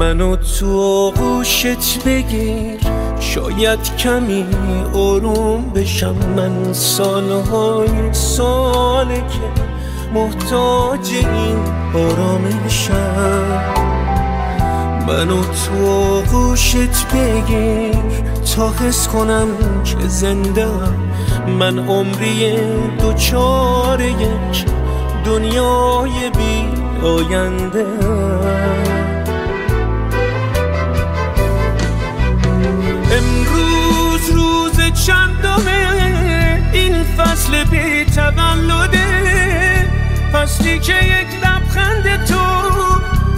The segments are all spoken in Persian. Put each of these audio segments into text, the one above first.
منو تو آغوشت بگیر، شاید کمی آروم بشم. من سالهای ساله که محتاج این آرامشم. منو تو آغوشت بگیر تا حس کنم که زنده‌ام. من عمری دوچار یک دنیای بی آینده. امروز روز چندمه این فصل بی تولده، فصلی که یک لبخند تو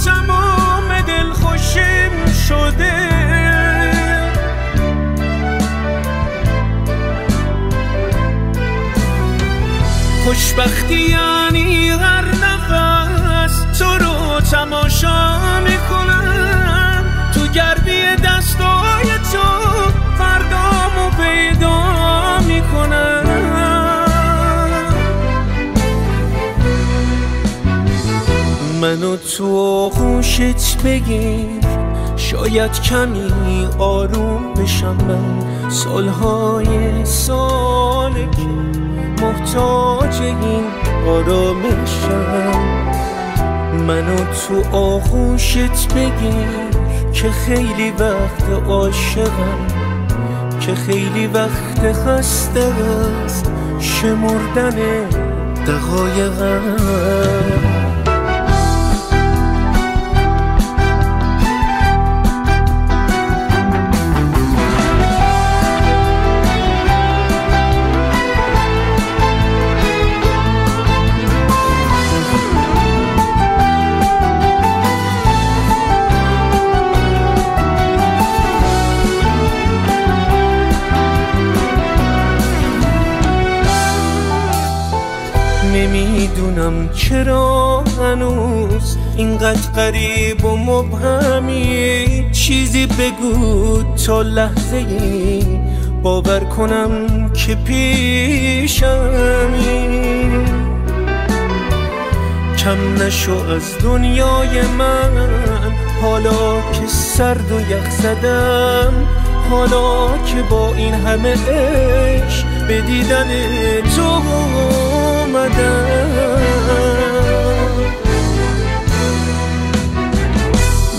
تمام دل خوشم شده. خوشبختی یعنی هر نفس تو رو تماشا میکنم، تو گردی دستای تو فردامو پیدا میکنم. منو تو آغوشت بگیر، شاید کمی آروم بشم. من سالهای ساله که محتاج این آرامشم. منو تو آغوشت بگیر که خیلی وقت عاشقم، که خیلی وقت خسته است شمردن دقایقم. نمیدونم چرا هنوز اینقدر غریب و مبهمی. چیزی بگو تا لحظه ای باور کنم که پیشمی. کم نشو از دنیای من حالا که سرد و یخ زدم، حالا که با این همه عشق به دیدن تو اومدم.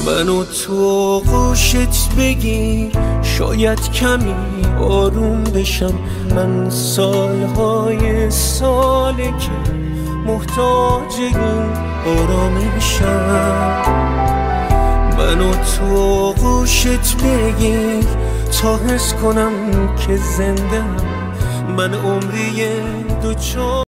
منو تو آغوشت بگیر، شاید کمی آروم بشم. من سالهای ساله که محتاج این آرامشم. منو تو آغوشت بگیر تا حس کنم که زنده‌ام. من عمری دوچار